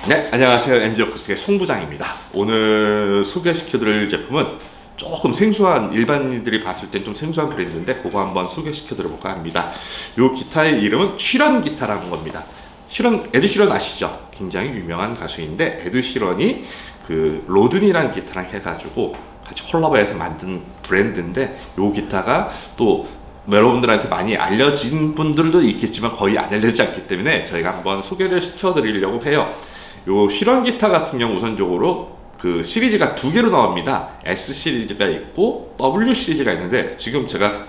네, 안녕하세요. MG어쿠스틱의 송부장입니다. 오늘 소개시켜드릴 제품은 조금 생소한, 일반인들이 봤을 땐 좀 생소한 브랜드인데 그거 한번 소개시켜드려볼까 합니다. 이 기타의 이름은 쉬런 기타라는 겁니다. 에드 쉬런 아시죠? 굉장히 유명한 가수인데 에드 쉬런이 그 로든이라는 기타랑 해가지고 같이 콜라보해서 만든 브랜드인데 이 기타가 또 여러분들한테 많이 알려진 분들도 있겠지만 거의 안 알려지지 않기 때문에 저희가 한번 소개를 시켜드리려고 해요. 요 쉬런 기타 같은 경우 우선적으로 그 시리즈가 두 개로 나옵니다. S 시리즈가 있고 W 시리즈가 있는데 지금 제가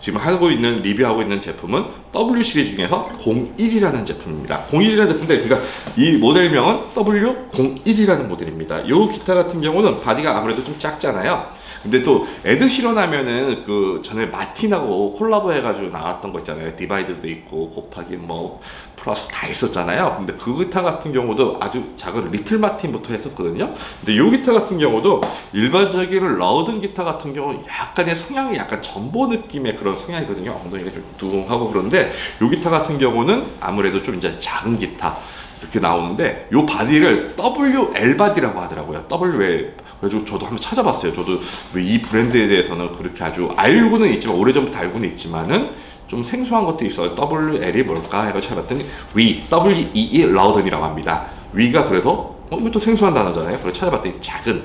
지금 하고 있는 리뷰하고 있는 제품은 W 시리즈 중에서 01이라는 제품입니다. 01이라는 제품인데 그러니까 이 모델명은 W01이라는 모델입니다. 이 기타 같은 경우는 바디가 아무래도 좀 작잖아요. 근데 또 에드 쉬런 하면은 그 전에 마틴하고 콜라보 해가지고 나왔던 거 있잖아요. 디바이드도 있고 곱하기 뭐 플러스 다 있었잖아요. 근데 그 기타 같은 경우도 아주 작은 리틀 마틴부터 했었거든요. 근데 이 기타 같은 경우도 일반적인 러든 기타 같은 경우는 약간의 성향이 약간 전보 느낌의 그런 성향이거든요. 엉덩이가 좀 뚱하고 그런데 이 기타 같은 경우는 아무래도 좀 이제 작은 기타 이렇게 나오는데 이 바디를 WL 바디라고 하더라고요. WL. 그래서 저도 한번 찾아봤어요. 저도 이 브랜드에 대해서는 그렇게 아주 알고는 있지만 오래전부터 알고는 있지만은 좀 생소한 것도 있어요. WL이 뭘까 해서 찾아봤더니 WEE 라우던이라고 합니다. 위가 그래도 이것도 생소한 단어잖아요. 그래서 찾아봤더니 작은,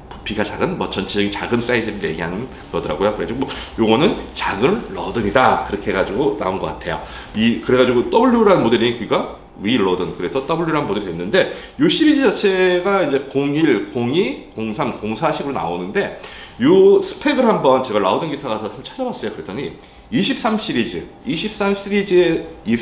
부피가 작은, 뭐 전체적인 작은 사이즈를 얘기하는 거더라고요. 그래가지고 뭐 요거는 작은 러든이다 그렇게 해가지고 나온 것 같아요. 그래가지고 W라는 모델이 그러니까 위 러든, 그래서 W라는 모델이 됐는데 이 시리즈 자체가 이제 01, 02, 03, 04식으로 나오는데 이 스펙을 한번 제가 라우든 기타 가서 한번 찾아봤어요. 그랬더니 23 시리즈의 이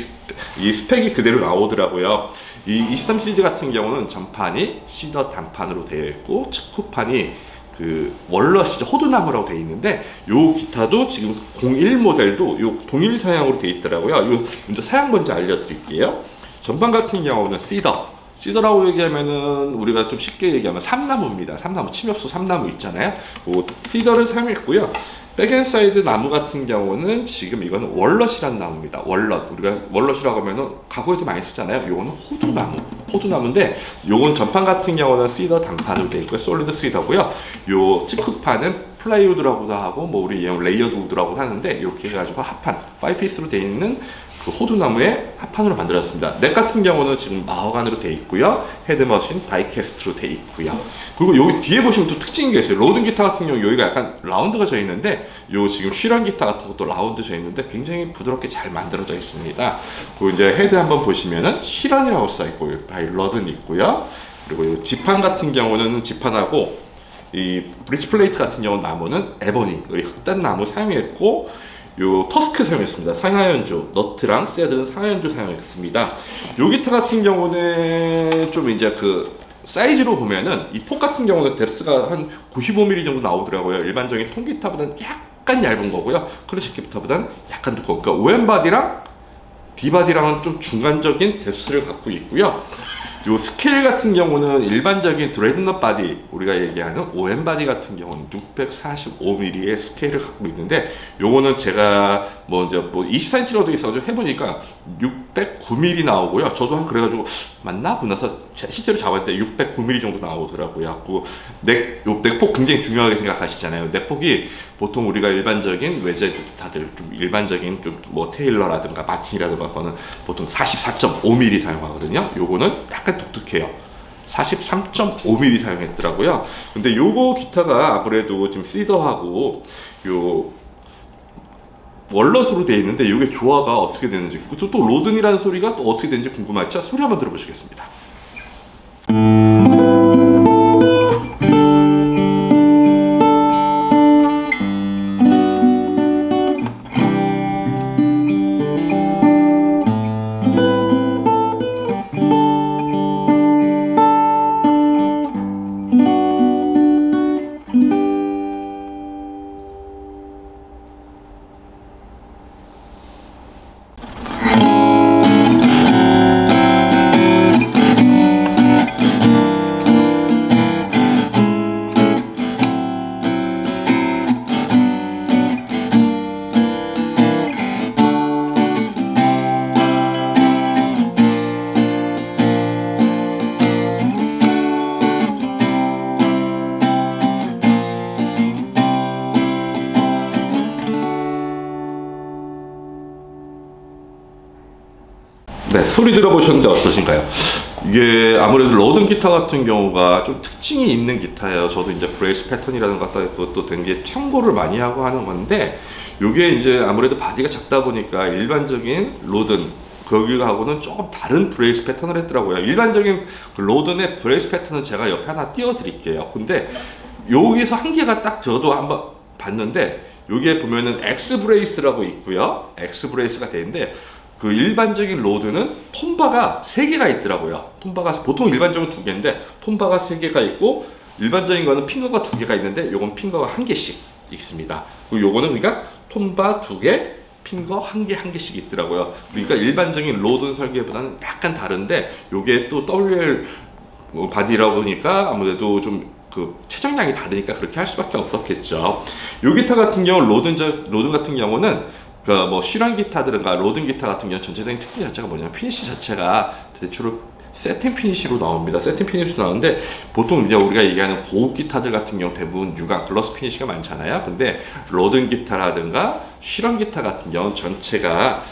스펙이 그대로 나오더라고요. 이 23 시리즈 같은 경우는 전판이 시더 단판으로 되어 있고 측후판이 그 월러시죠, 호두나무라고 되어 있는데 요 기타도 지금 01 모델도 요 동일 사양으로 되어 있더라고요. 요 먼저 사양 먼저 알려드릴게요. 전판 같은 경우는 시더라고 얘기하면은 우리가 좀 쉽게 얘기하면 삼나무입니다. 삼나무, 침엽수 삼나무 있잖아요. 그 시더를 사용했고요. 백앤사이드 나무 같은 경우는 지금 이거는 월넛이라는 나무입니다. 월넛, 우리가 월넛이라고 하면은 가구에도 많이 쓰잖아요. 요거는 호두나무인데 요건 전판 같은 경우는 시더 단판으로 되어 있고요. 솔리드 시더고요. 요 측후판은 플라이우드라고도 하고 뭐 우리 레이어드 우드라고 하는데 이렇게 해가지고 합판 5피스로 되어 있는 그 호두나무의 합판으로 만들어졌습니다. 넥 같은 경우는 지금 마호간으로 되어 있고요. 헤드머신 다이캐스트로 되어 있고요. 그리고 여기 뒤에 보시면 또 특징인 게 있어요. 로든 기타 같은 경우 여기가 약간 라운드가 져 있는데 요 지금 쉬런 기타 같은 것도 라운드 져 있는데 굉장히 부드럽게 잘 만들어져 있습니다. 그리고 이제 헤드 한번 보시면은 쉬런이라고 써 있고 바이 러든 있고요. 그리고 요 지판 같은 경우는 지판하고 이 브릿지 플레이트 같은 경우 나무는 에보니, 우리 흑단 나무 사용했고 요 터스크 사용했습니다. 상하연주, 너트랑 새들은 상하연주 사용했습니다. 요 기타 같은 경우는 좀 이제 그 사이즈로 보면은 이 폭 같은 경우는 뎁스가 한 95mm 정도 나오더라고요. 일반적인 통기타보다는 약간 얇은 거고요. 클래식 기타보다는 약간 두꺼운. 그러니까 OM 바디랑 D 바디랑은 좀 중간적인 뎁스를 갖고 있고요. 요 스케일 같은 경우는 일반적인 드레드넛 바디, 우리가 얘기하는 OM 바디 같은 경우는 645mm의 스케일을 갖고 있는데 요거는 제가 뭐 이제 뭐 24인치로도 있어가지고 해보니까 609mm 나오고요. 저도 그래가지고 맞나? 그러면서 실제로 잡았을 때 609mm 정도 나오더라고요. 요 넥폭 굉장히 중요하게 생각하시잖아요. 넥폭이 보통 우리가 일반적인 외제 기타들, 좀 일반적인 좀 뭐 테일러라든가 마틴이라든가 그거는 보통 44.5mm 사용하거든요. 요거는 약간 독특해요. 43.5mm 사용했더라고요. 근데 요거 기타가 아무래도 지금 시더하고 요 월넛으로 되어 있는데 이게 조화가 어떻게 되는지, 또 로든이라는 소리가 또 어떻게 되는지 궁금하죠? 소리 한번 들어보시겠습니다. 소리 들어보셨는데 어떠신가요? 이게 아무래도 로든 기타 같은 경우가 좀 특징이 있는 기타예요. 저도 이제 브레이스 패턴이라는 것 같다 그것도 되게 참고를 많이 하고 하는 건데, 요게 이제 아무래도 바디가 작다 보니까 일반적인 로든 거기하고는 조금 다른 브레이스 패턴을 했더라고요. 일반적인 그 로든의 브레이스 패턴은 제가 옆에 하나 띄워 드릴게요. 근데 여기서 한계가 딱 저도 한번 봤는데, 여기에 보면은 X 브레이스라고 있고요. X 브레이스가 되는데, 그 일반적인 로드는 톰바가 3개가 있더라고요. 톰바가 보통 일반적으로 2개인데 톰바가 3개가 있고, 일반적인 거는 핑거가 2개가 있는데 요건 핑거가 1개씩 있습니다. 그리고 요거는 그러니까 톰바 2개, 핑거 1개씩 있더라고요. 그러니까 일반적인 로드 설계보다는 약간 다른데, 요게 또 WL 바디라고 보니까 아무래도 좀 그 체정량이 다르니까 그렇게 할 수밖에 없었겠죠. 요 기타 같은 경우 로든 같은 경우는 그 뭐 실험 기타들은가 로든 기타 같은 경우 전체적인 특징 자체가 뭐냐면 피니시 자체가 대체로 세팅 피니시로 나옵니다. 세팅 피니시로 나오는데, 보통 이제 우리가 얘기하는 고급 기타들 같은 경우 대부분 유광 글러스 피니시가 많잖아요. 근데 로든 기타라든가 실험 기타 같은 경우 전체가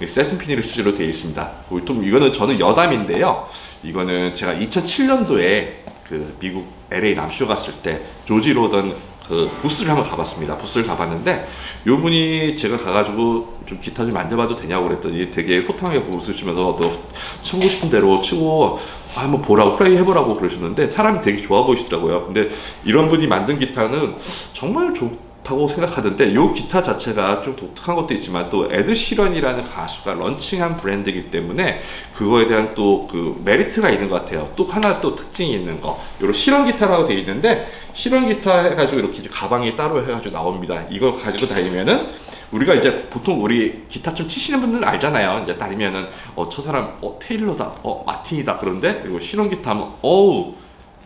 세팅 피니시로 되어 있습니다. 이거는 저는 여담인데요. 이거는 제가 2007년도에 그 미국 LA 남쇼 갔을 때 조지 로든 그 부스를 한번 가봤습니다. 부스를 가봤는데, 요 분이 제가 가가지고 좀 기타 좀 만져봐도 되냐고 그랬더니 되게 호탕하게 웃으시면서 너 치고 싶은 대로 치고 한번 보라고, 플레이 해보라고 그러셨는데, 사람이 되게 좋아 보이시더라고요. 근데 이런 분이 만든 기타는 정말 좋다고 생각하던데, 요 기타 자체가 좀 독특한 것도 있지만 또 에드 시런이라는 가수가 런칭한 브랜드이기 때문에 그거에 대한 또 그 메리트가 있는 것 같아요. 또 하나 또 특징이 있는 거, 요런 실험 기타라고 되어 있는데, 실험 기타 해가지고 이렇게 가방이 따로 해가지고 나옵니다. 이거 가지고 다니면은 우리가 이제 보통 우리 기타 좀 치시는 분들은 알잖아요. 이제 다니면은 저 사람 테일러다, 마틴이다. 그런데 이거 실험 기타 하면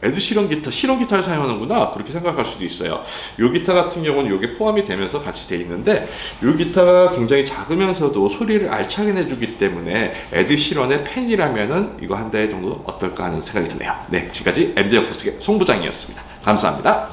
에드 실험 기타를 사용하는구나, 그렇게 생각할 수도 있어요. 요 기타 같은 경우는 요게 포함이 되면서 같이 돼 있는데, 요 기타가 굉장히 작으면서도 소리를 알차게 내주기 때문에 에드 시런의 팬이라면은 이거 한 대 정도 어떨까 하는 생각이 드네요. 네, 지금까지 MJ 어쿠스틱의 송 부장이었습니다. 감사합니다.